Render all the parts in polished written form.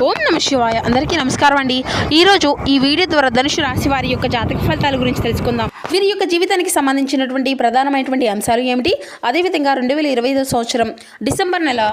ఓం నమ శివాయ. అందరికీ నమస్కారం అండి. ఈరోజు ఈ వీడియో ద్వారా ధనుసు రాశి వారి యొక్క జాతక ఫలితాల గురించి తెలుసుకుందాం. వీరి యొక్క జీవితానికి సంబంధించినటువంటి ప్రధానమైనటువంటి అంశాలు ఏమిటి, అదేవిధంగా 2025 సంవత్సరం డిసెంబర్ నెల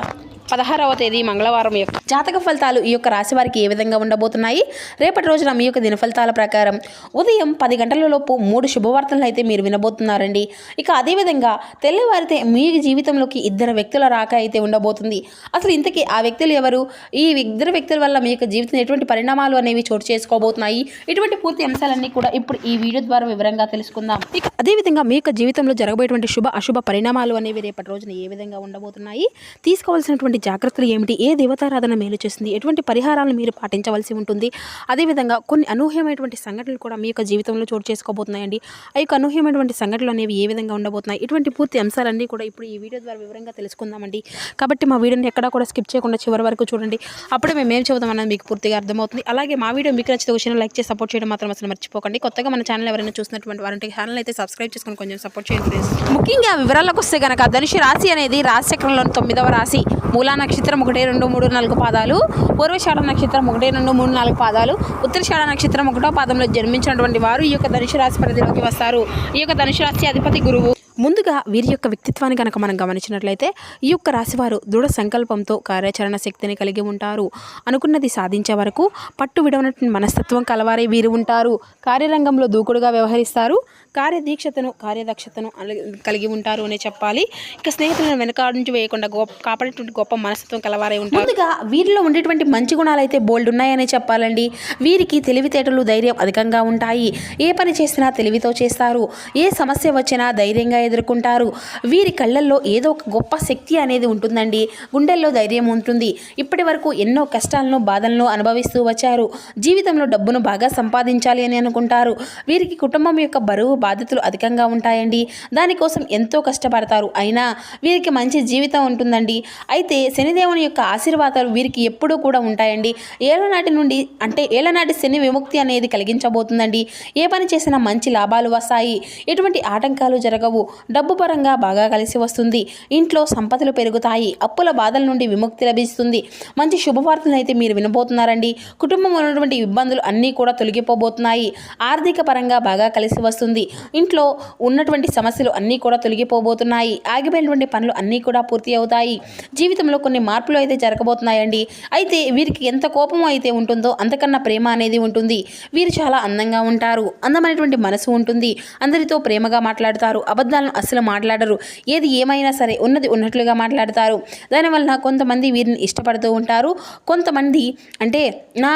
16వ తేదీ మంగళవారం యొక్క జాతక ఫలితాలు ఈ యొక్క రాశి వారికి ఏ విధంగా ఉండబోతున్నాయి. రేపటి రోజున మీ యొక్క దిన ఫలితాల ప్రకారం ఉదయం 10 గంటల లోపు 3 శుభవార్తలను అయితే మీరు వినబోతున్నారండి. ఇక అదేవిధంగా తెల్లవారితే మీ జీవితంలోకి 2 వ్యక్తుల రాక అయితే ఉండబోతుంది. అసలు ఇంతకీ ఆ వ్యక్తులు ఎవరు, ఈ 2 వ్యక్తుల వల్ల మీ యొక్క జీవితంలో ఎటువంటి పరిణామాలు అనేవి చోటు చేసుకోబోతున్నాయి, ఇటువంటి పూర్తి అంశాలన్నీ కూడా ఇప్పుడు ఈ వీడియో ద్వారా వివరంగా తెలుసుకుందాం. ఇక అదేవిధంగా మీ యొక్క జీవితంలో జరగబోయేటువంటి శుభ అశుభ పరిణామాలు అనేవి రేపటి రోజున ఏ విధంగా ఉండబోతున్నాయి, తీసుకోవాల్సినటువంటి జాగ్రత్తలు ఏమిటి, ఏ దేవతారాధన మేలు చేస్తుంది, ఎటువంటి పరిహారాలను మీరు పాటించవలసి ఉంటుంది, అదేవిధంగా కొన్ని అనూహ్యమైనటువంటి సంఘటనలు కూడా మీ యొక్క జీవితంలో చోటు చేసుకోబోతున్నాయండి. ఆ యొక్క అనూహ్యమైనటువంటి సంఘటనలు అనేవి ఏ విధంగా ఉండబోతున్నాయి, ఇటువంటి పూర్తి అంశాలన్నీ కూడా ఇప్పుడు ఈ వీడియో ద్వారా వివరంగా తెలుసుకుందామండి. కాబట్టి మా వీడియోని ఎక్కడా కూడా స్కిప్ చేయకుండా చివరి వరకు చూడండి. అప్పుడే మేము ఏం చెబుతాం అన్నది మీకు పూర్తిగా అర్థమవుతుంది. అలాగే మా వీడియో మీకు నచ్చితే ఒక లైక్ చేసి సపోర్ట్ చేయడం మాత్రం అసలు మర్చిపోకండి. కొత్తగా మన ఛానల్ ఎవరైనా చూసినటువంటి వారంటే ఛానల్ అయితే సబ్స్క్రైబ్ చేసుకొని కొంచెం సపోర్ట్ చేయండి ఫ్రెండ్స్. ముఖ్యంగా వివరాలకు వస్తే కనుక ధనుసు రాశి అనేది రాశి చక్రంలోని 9వ రాశి. మూలా నక్షత్రం 1, 2, 3, 4 పాదాలు, పూర్వషాఢ నక్షత్రం 1, 2, 3, 4 పాదాలు, ఉత్తరషాఢ నక్షత్రం 1వ పాదంలో జన్మించినటువంటి వారు ఈ యొక్క ధనుసు రాశి పరిధిలోకి వస్తారు. ఈ యొక్క ధనుసు రాశి అధిపతి గురువు. ముందుగా వీరి యొక్క వ్యక్తిత్వాన్ని కనుక మనం గమనించినట్లయితే ఈ యొక్క రాశివారు దృఢ సంకల్పంతో కార్యాచరణ శక్తిని కలిగి ఉంటారు. అనుకున్నది సాధించే వరకు పట్టు విడవనటువంటి మనస్తత్వం కలవారే వీరు ఉంటారు. కార్యరంగంలో దూకుడుగా వ్యవహరిస్తారు. కార్యదీక్షతను కార్యదక్షతను కలిగి ఉంటారు అనే చెప్పాలి. ఇక స్నేహితులను వెనకాల నుంచి వేయకుండా కాపాడేటువంటి గొప్ప మనస్తత్వం కలవారే ఉంటారు. ముందుగా వీరిలో ఉండేటువంటి మంచి గుణాలు అయితే బోల్డ్ ఉన్నాయనే చెప్పాలండి. వీరికి తెలివితేటలు ధైర్యం అధికంగా ఉంటాయి. ఏ పని చేసినా తెలివితో చేస్తారు. ఏ సమస్య వచ్చినా ధైర్యంగా ఎదుర్కొంటారు. వీరి కళ్ళల్లో ఏదో ఒక గొప్ప శక్తి అనేది ఉంటుందండి. గుండెల్లో ధైర్యం ఉంటుంది. ఇప్పటి వరకు ఎన్నో కష్టాలను బాధలను అనుభవిస్తూ వచ్చారు. జీవితంలో డబ్బును బాగా సంపాదించాలి అని అనుకుంటారు. వీరికి కుటుంబం యొక్క బరువు బాధ్యతలు అధికంగా ఉంటాయండి. దానికోసం ఎంతో కష్టపడతారు. అయినా వీరికి మంచి జీవితం ఉంటుందండి. అయితే శనిదేవుని యొక్క ఆశీర్వాదాలు వీరికి ఎప్పుడూ కూడా ఉంటాయండి. ఏళ్ళనాటి శని విముక్తి అనేది కలిగించబోతుందండి. ఏ పని చేసినా మంచి లాభాలు వస్తాయి. ఎటువంటి ఆటంకాలు జరగవు. డబ్బు పరంగా బాగా కలిసి వస్తుంది. ఇంట్లో సంపదలు పెరుగుతాయి. అప్పుల బాధల నుండి విముక్తి లభిస్తుంది. మంచి శుభవార్తలను అయితే మీరు వినబోతున్నారండి. కుటుంబంలో ఉన్నటువంటి ఇబ్బందులు అన్నీ కూడా తొలగిపోబోతున్నాయి. ఆర్థిక పరంగా బాగా కలిసి వస్తుంది. ఇంట్లో ఉన్నటువంటి సమస్యలు అన్నీ కూడా తొలగిపోబోతున్నాయి. ఆగిపోయినటువంటి పనులు అన్నీ కూడా పూర్తి అవుతాయి. జీవితంలో కొన్ని మార్పులు అయితే జరగబోతున్నాయండి. అయితే వీరికి ఎంత కోపం అయితే ఉంటుందో అంతకన్నా ప్రేమ అనేది ఉంటుంది. వీరు చాలా అందంగా ఉంటారు. అందమైనటువంటి మనసు ఉంటుంది. అందరితో ప్రేమగా మాట్లాడతారు. అబద్ధాలను అస్సలు మాట్లాడరు. ఏది ఏమైనా సరే ఉన్నది ఉన్నట్లుగా మాట్లాడతారు. దానివల్ల కొంతమంది వీరిని ఇష్టపడుతూ ఉంటారు. కొంతమంది అంటే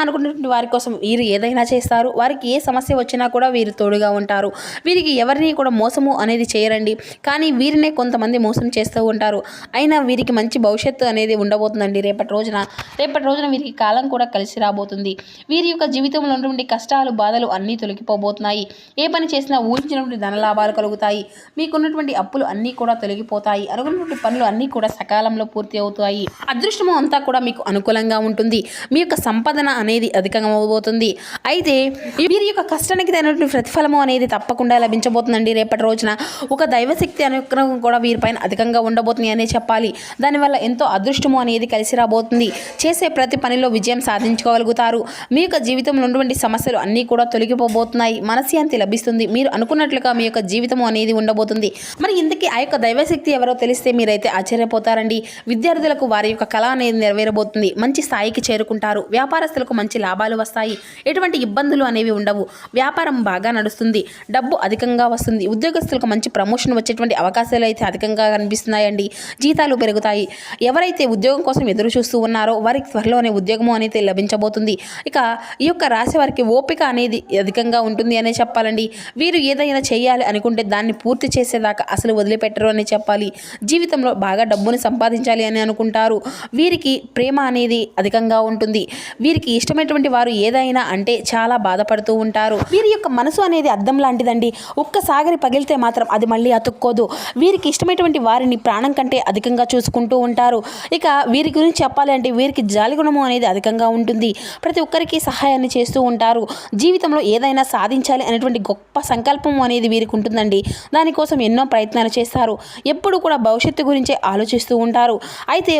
అనుకున్నటువంటి వారి కోసం వీరు ఏదైనా చేస్తారు. వారికి ఏ సమస్య వచ్చినా కూడా వీరు తోడుగా ఉంటారు. వీరికి ఎవరిని కూడా మోసము అనేది చేయరండి. కానీ వీరినే కొంతమంది మోసం చేస్తూ ఉంటారు. అయినా వీరికి మంచి భవిష్యత్తు అనేది ఉండబోతుందండి. రేపటి రోజున వీరికి కాలం కూడా కలిసి రాబోతుంది. వీరి యొక్క జీవితంలో ఉన్నటువంటి కష్టాలు బాధలు అన్నీ తొలగిపోబోతున్నాయి. ఏ పని చేసినా ఊహించినటువంటి ధన లాభాలు కలుగుతాయి. మీకున్నటువంటి అప్పులు అన్నీ కూడా తొలగిపోతాయి. అనుకున్నటువంటి పనులు అన్నీ కూడా సకాలంలో పూర్తి అవుతాయి. అదృష్టము అంతా కూడా మీకు అనుకూలంగా ఉంటుంది. మీ యొక్క సంపాదన అనేది అధికంగా అవ్వబోతుంది. అయితే వీరి యొక్క కష్టానికి తగినటువంటి ప్రతిఫలము అనేది తప్పకుండా లభించబోతుందండి. రేపటి రోజున ఒక దైవశక్తి అనుగ్రహం కూడా వీరిపైన అధికంగా ఉండబోతుంది అనే చెప్పాలి. దానివల్ల ఎంతో అదృష్టము అనేది కలిసి రాబోతుంది. చేసే ప్రతి పనిలో విజయం సాధించుకోగలుగుతారు. మీ యొక్క జీవితంలో ఉన్నటువంటి సమస్యలు అన్నీ కూడా తొలగిపోబోతున్నాయి. మనశ్శాంతి లభిస్తుంది. మీరు అనుకున్నట్లుగా మీ యొక్క జీవితము అనేది ఉండబోతుంది. మరి ఇంతకీ ఆ యొక్క దైవశక్తి ఎవరో తెలిస్తే మీరైతే ఆశ్చర్యపోతారండి. విద్యార్థులకు వారి యొక్క కళ అనేది నెరవేరబోతుంది. మంచి స్థాయికి చేరుకుంటారు. వ్యాపారస్తులకు మంచి లాభాలు వస్తాయి. ఎటువంటి ఇబ్బందులు అనేవి ఉండవు. వ్యాపారం బాగా నడుస్తుంది. డబ్బు అధికంగా వస్తుంది. ఉద్యోగస్తులకు మంచి ప్రమోషన్ వచ్చేటువంటి అవకాశాలు అయితే అధికంగా కనిపిస్తున్నాయండి. జీతాలు పెరుగుతాయి. ఎవరైతే ఉద్యోగం కోసం ఎదురు చూస్తూ ఉన్నారో వారికి త్వరలోనే ఉద్యోగము అనేది లభించబోతుంది. ఇక ఈ యొక్క రాశి వారికి ఓపిక అనేది అధికంగా ఉంటుంది అనే చెప్పాలండి. వీరు ఏదైనా చేయాలి అనుకుంటే దాన్ని పూర్తి చేసేదాకా అసలు వదిలిపెట్టరు అని చెప్పాలి. జీవితంలో బాగా డబ్బును సంపాదించాలి అని అనుకుంటారు. వీరికి ప్రేమ అనేది అధికంగా ఉంటుంది. వీరికి ఇష్టమైనటువంటి వారు ఏదైనా అంటే చాలా బాధపడుతూ ఉంటారు. వీరి యొక్క మనసు అనేది అద్దం లాంటిదండి. ఒక్కసారి పగిలితే మాత్రం అది మళ్ళీ అతుక్కోదు. వీరికి ఇష్టమైనటువంటి వారిని ప్రాణం కంటే అధికంగా చూసుకుంటూ ఉంటారు. ఇక వీరి గురించి చెప్పాలి అంటే వీరికి జాలి గుణము అనేది అధికంగా ఉంటుంది. ప్రతి ఒక్కరికి సహాయాన్ని చేస్తూ ఉంటారు. జీవితంలో ఏదైనా సాధించాలి అనేటువంటి గొప్ప సంకల్పం అనేది వీరికి ఉంటుందండి. దానికోసం ఎన్నో ప్రయత్నాలు చేస్తారు. ఎప్పుడు కూడా భవిష్యత్తు గురించే ఆలోచిస్తూ ఉంటారు. అయితే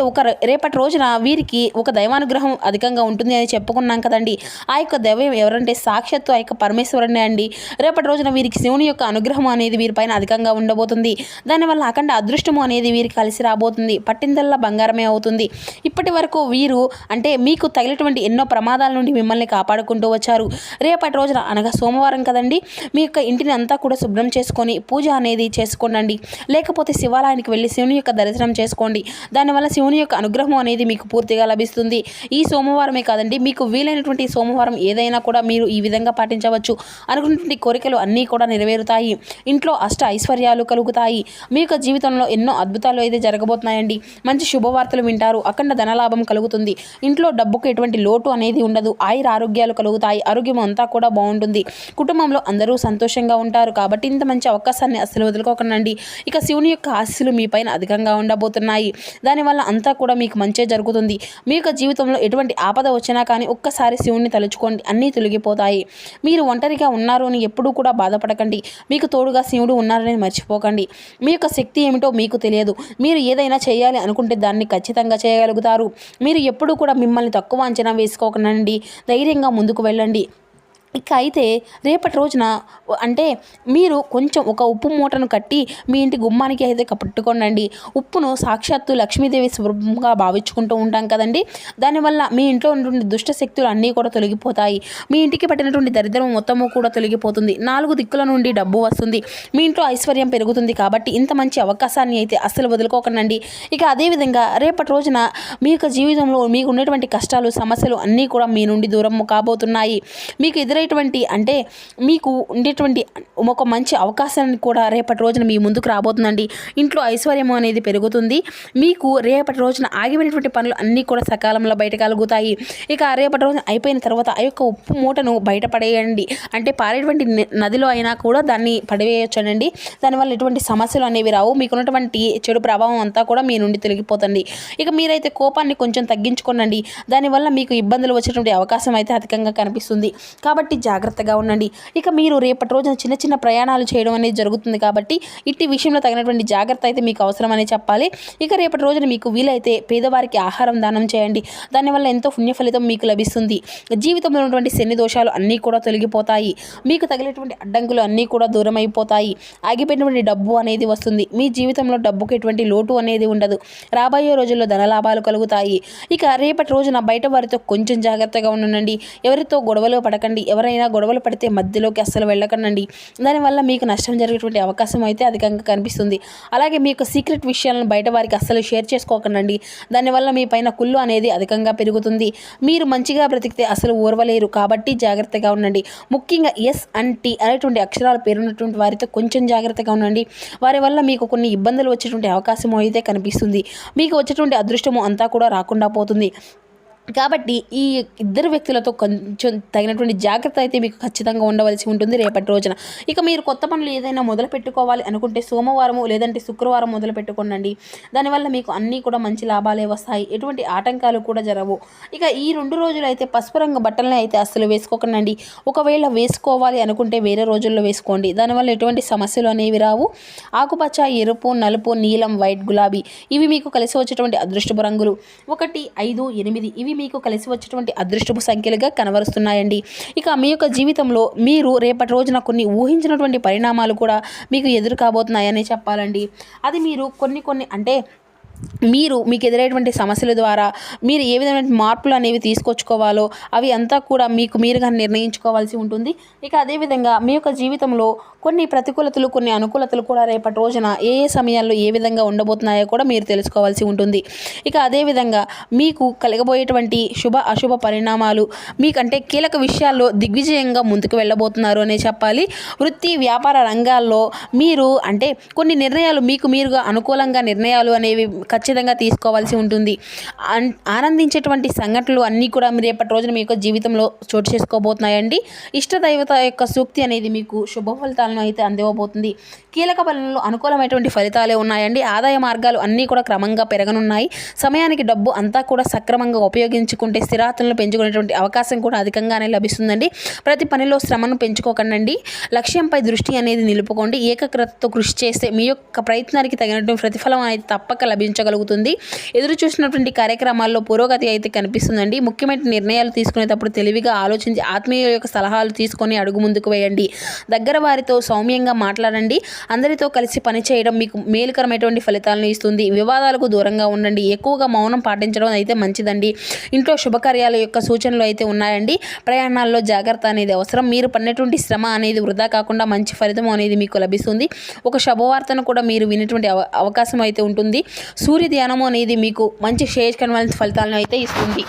రేపటి రోజున వీరికి ఒక దైవానుగ్రహం అధికంగా ఉంటుంది అని చెప్పుకున్నాం కదండి. ఆ యొక్క దైవం ఎవరంటే సాక్షాత్తు ఆ యొక్క పరమేశ్వరుడే అండి. రేపటి రోజున వీరికి శివుని యొక్క అనుగ్రహం అనేది వీరిపైన అధికంగా ఉండబోతుంది. దానివల్ల అఖండ అదృష్టము అనేది వీరికి కలిసి రాబోతుంది. పట్టిందల్లా బంగారమే అవుతుంది. ఇప్పటి వరకు వీరు అంటే మీకు తగిలినటువంటి ఎన్నో ప్రమాదాల నుండి మిమ్మల్ని కాపాడుకుంటూ వచ్చారు. రేపటి రోజున అనగా సోమవారం కదండి, మీ యొక్క ఇంటిని అంతా కూడా శుభ్రం చేసుకొని పూజ అనేది చేసుకోండి. లేకపోతే శివాలయానికి వెళ్ళి శివుని యొక్క దర్శనం చేసుకోండి. దానివల్ల శివుని యొక్క అనుగ్రహం అనేది మీకు పూర్తిగా లభిస్తుంది. ఈ సోమవారమే కాదండి, మీకు వీలైనటువంటి సోమవారం ఏదైనా కూడా మీరు ఈ విధంగా పాటించవచ్చు. అనుకున్నటువంటి కోరికలు అన్నీ కూడా నెరవేరుతాయి. ఇంట్లో అష్ట ఐశ్వర్యాలు కలుగుతాయి. మీ యొక్క జీవితంలో ఎన్నో అద్భుతాలు అయితే జరగబోతున్నాయండి. మంచి శుభవార్తలు వింటారు. అఖండ ధనలాభం కలుగుతుంది. ఇంట్లో డబ్బుకు ఎటువంటి లోటు అనేది ఉండదు. ఆయుర ఆరోగ్యాలు కలుగుతాయి. ఆరోగ్యం అంతా కూడా బాగుంటుంది. కుటుంబంలో అందరూ సంతోషంగా ఉంటారు. కాబట్టి ఇంత మంచి అవకాశాన్ని అస్సలు వదులుకోకండి. ఇక శివుని యొక్క ఆశీస్సులు మీ పైన అధికంగా ఉండబోతున్నాయి. దానివల్ల అంతా కూడా మీకు మంచే జరుగుతుంది. మీ యొక్క జీవితంలో ఎటువంటి ఆపద వచ్చినా కానీ ఒక్కసారి శివుణ్ణి తలుచుకోండి, అన్నీ తొలగిపోతాయి. మీరు ఒంటరిగా ఉన్నారు అని ఎప్పుడూ కూడా బాధపడకండి. మీకు తోడుగా శివుడు ఉన్నారని మర్చిపోకండి. మీ యొక్క శక్తి ఏమిటో మీకు తెలియదు. మీరు ఏదైనా చేయాలి అనుకుంటే దాన్ని ఖచ్చితంగా చేయగలుగుతారు. మీరు ఎప్పుడూ కూడా మిమ్మల్ని తక్కువ అంచనా వేసుకోకండి. ధైర్యంగా ముందుకు వెళ్ళండి. ఇక అయితే రేపటి రోజున అంటే మీరు కొంచెం ఒక ఉప్పు మూటను కట్టి మీ ఇంటి గుమ్మానికి అయితే పట్టుకోండి. ఉప్పును సాక్షాత్తు లక్ష్మీదేవి స్వరూపంగా భావించుకుంటూ ఉంటాం కదండి. దానివల్ల మీ ఇంట్లో ఉన్నటువంటి దుష్ట శక్తులు అన్నీ కూడా తొలగిపోతాయి. మీ ఇంటికి పట్టినటువంటి దరిద్రం మొత్తము కూడా తొలగిపోతుంది. 4 దిక్కుల నుండి డబ్బు వస్తుంది. మీ ఇంట్లో ఐశ్వర్యం పెరుగుతుంది. కాబట్టి ఇంత మంచి అవకాశాన్ని అయితే అస్సలు వదులుకోకండి. ఇక అదేవిధంగా రేపటి రోజున మీ యొక్క జీవితంలో మీకు ఉన్నటువంటి కష్టాలు సమస్యలు అన్నీ కూడా మీ నుండి దూరం కాబోతున్నాయి. మీకు అంటే మీకు ఉండేటువంటి ఒక మంచి అవకాశాన్ని కూడా రేపటి రోజున మీ ముందుకు రాబోతుందండి. ఇంట్లో ఐశ్వర్యం అనేది పెరుగుతుంది. మీకు రేపటి రోజున ఆగిపోయినటువంటి పనులు అన్నీ కూడా సకాలంలో బయటకలుగుతాయి. ఇక రేపటి రోజున అయిపోయిన తర్వాత ఆ యొక్క ఉప్పు మూటను బయటపడేయండి. అంటే పారేటువంటి నదిలో అయినా కూడా దాన్ని పడివేయొచ్చండి. దానివల్ల ఎటువంటి సమస్యలు అనేవి రావు. మీకున్నటువంటి చెడు ప్రభావం అంతా కూడా మీ నుండి తొలగిపోతుంది. ఇక మీరైతే కోపాన్ని కొంచెం తగ్గించుకోనండి. దానివల్ల మీకు ఇబ్బందులు వచ్చేటువంటి అవకాశం అయితే అధికంగా కనిపిస్తుంది. కాబట్టి జాగ్రత్తగా ఉండండి. ఇక మీరు రేపటి రోజున చిన్న చిన్న ప్రయాణాలు చేయడం అనేది జరుగుతుంది. కాబట్టి ఇట్టి విషయంలో తగినటువంటి జాగ్రత్త అయితే మీకు అవసరమని చెప్పాలి. ఇక రేపటి రోజున మీకు వీలైతే పేదవారికి ఆహారం దానం చేయండి. దానివల్ల ఎంతో పుణ్య ఫలితం మీకు లభిస్తుంది. జీవితంలో ఉన్నటువంటి శని దోషాలు అన్నీ కూడా తొలగిపోతాయి. మీకు తగిలేటువంటి అడ్డంకులు అన్నీ కూడా దూరం అయిపోతాయి. ఆగిపోయినటువంటి డబ్బు అనేది వస్తుంది. మీ జీవితంలో డబ్బుకు ఎటువంటి లోటు అనేది ఉండదు. రాబోయే రోజుల్లో ధనలాభాలు కలుగుతాయి. ఇక రేపటి రోజున బయట వారితో కొంచెం జాగ్రత్తగా ఉండండి. ఎవరితో గొడవలు పడకండి. ఎవరైనా గొడవలు పడితే మధ్యలోకి అస్సలు వెళ్ళకండి. దానివల్ల మీకు నష్టం జరిగేటువంటి అవకాశం అయితే అధికంగా కనిపిస్తుంది. అలాగే మీకు సీక్రెట్ విషయాలను బయట వారికి అస్సలు షేర్ చేసుకోకండి. దానివల్ల మీ పైన కుళ్ళు అనేది అధికంగా పెరుగుతుంది. మీరు మంచిగా బ్రతికితే అసలు ఓర్వలేరు. కాబట్టి జాగ్రత్తగా ఉండండి. ముఖ్యంగా ఎస్ అండ్ టీ అనేటువంటి అక్షరాలు పేరున్నటువంటి వారితో కొంచెం జాగ్రత్తగా ఉండండి. వారి వల్ల మీకు కొన్ని ఇబ్బందులు వచ్చేటువంటి అవకాశం అయితే కనిపిస్తుంది. మీకు వచ్చేటువంటి అదృష్టము అంతా కూడా రాకుండా పోతుంది. కాబట్టి ఈ ఇద్దరు వ్యక్తులతో కొంచెం తగినటువంటి జాగ్రత్త అయితే మీకు ఖచ్చితంగా ఉండవలసి ఉంటుంది రేపటి రోజున. ఇక మీరు కొత్త పనులు ఏదైనా మొదలు పెట్టుకోవాలి అనుకుంటే సోమవారము లేదంటే శుక్రవారం మొదలు పెట్టుకోండి. దానివల్ల మీకు అన్నీ కూడా మంచి లాభాలే వస్తాయి. ఎటువంటి ఆటంకాలు కూడా జరగవు. ఇక ఈ 2 రోజులు అయితే పసుపు రంగు బట్టలని అయితే అస్సలు వేసుకోకండి. ఒకవేళ వేసుకోవాలి అనుకుంటే వేరే రోజుల్లో వేసుకోండి. దానివల్ల ఎటువంటి సమస్యలు అనేవి రావు. ఆకుపచ్చ, ఎరుపు, నలుపు, నీలం, వైట్, గులాబీ ఇవి మీకు కలిసి వచ్చేటువంటి అదృష్టపు రంగులు. 1, 5, 8 ఇవి మీకు కలిసి వచ్చేటువంటి అదృష్టపు సంఖ్యలుగా కనబరుస్తున్నాయండి. ఇక మీ యొక్క జీవితంలో మీరు రేపటి రోజున కొన్ని ఊహించినటువంటి పరిణామాలు కూడా మీకు ఎదురు కాబోతున్నాయని చెప్పాలండి. అది మీరు కొన్ని అంటే మీకు ఎదురైనటువంటి సమస్యల ద్వారా మీరు ఏ విధమైన మార్పులు అనేవి తీసుకొచ్చుకోవాలో అవి అంతా కూడా మీకు మీరుగా నిర్ణయించుకోవాల్సి ఉంటుంది. ఇక అదేవిధంగా మీ యొక్క జీవితంలో కొన్ని ప్రతికూలతలు కొన్ని అనుకూలతలు కూడా రేపటి రోజున ఏ సమయాల్లో ఏ విధంగా ఉండబోతున్నాయో కూడా మీరు తెలుసుకోవాల్సి ఉంటుంది. ఇక అదేవిధంగా మీకు కలగబోయేటువంటి శుభ అశుభ పరిణామాలు మీకంటే కీలక విషయాల్లో దిగ్విజయంగా ముందుకు వెళ్ళబోతున్నారు అనే చెప్పాలి. వృత్తి వ్యాపార రంగాల్లో మీరు అంటే కొన్ని నిర్ణయాలు మీరుగా అనుకూలంగా నిర్ణయాలు అనేవి ఖచ్చితంగా తీసుకోవాల్సి ఉంటుంది. ఆనందించేటువంటి సంఘటనలు అన్నీ కూడా మీరు రేపటి రోజున మీ యొక్క జీవితంలో చోటు చేసుకోబోతున్నాయండి. ఇష్టదైవత యొక్క సూక్తి అనేది మీకు శుభ ఫలితాలను అయితే అందివ్వబోతుంది. కీలక పనుల్లో అనుకూలమైనటువంటి ఫలితాలే ఉన్నాయండి. ఆదాయ మార్గాలు అన్నీ కూడా క్రమంగా పెరగనున్నాయి. సమయానికి డబ్బు అంతా కూడా సక్రమంగా ఉపయోగించుకుంటే స్థిరాతులను పెంచుకునేటువంటి అవకాశం కూడా అధికంగానే లభిస్తుందండి. ప్రతి పనిలో శ్రమను పెంచుకోకండి. లక్ష్యంపై దృష్టి అనేది నిలుపుకోండి. ఏకాగ్రతతో కృషి చేస్తే మీ యొక్క ప్రయత్నానికి తగినటువంటి ప్రతిఫలం అనేది తప్పక లభించగలుగుతుంది. ఎదురు చూసినటువంటి కార్యక్రమాల్లో పురోగతి అయితే కనిపిస్తుందండి. ముఖ్యమైన నిర్ణయాలు తీసుకునేటప్పుడు తెలివిగా ఆలోచించి ఆత్మీయుల యొక్క సలహాలు తీసుకొని అడుగు ముందుకు వేయండి. దగ్గర వారితో సౌమ్యంగా మాట్లాడండి. అందరితో కలిసి పనిచేయడం మీకు మేలుకరమైనటువంటి ఫలితాలను ఇస్తుంది. వివాదాలకు దూరంగా ఉండండి. ఎక్కువగా మౌనం పాటించడం అయితే మంచిదండి. ఇంట్లో శుభకార్యాల యొక్క సూచనలు అయితే ఉన్నాయండి. ప్రయాణాల్లో జాగ్రత్త అనేది అవసరం. మీరు పడినటువంటి శ్రమ అనేది వృధా కాకుండా మంచి ఫలితం అనేది మీకు లభిస్తుంది. ఒక శుభవార్తను కూడా మీరు వినేటువంటి అవకాశం అయితే ఉంటుంది. సూర్య ధ్యానము అనేది మీకు మంచి శ్రేయస్కరమైన ఫలితాలను అయితే ఇస్తుంది.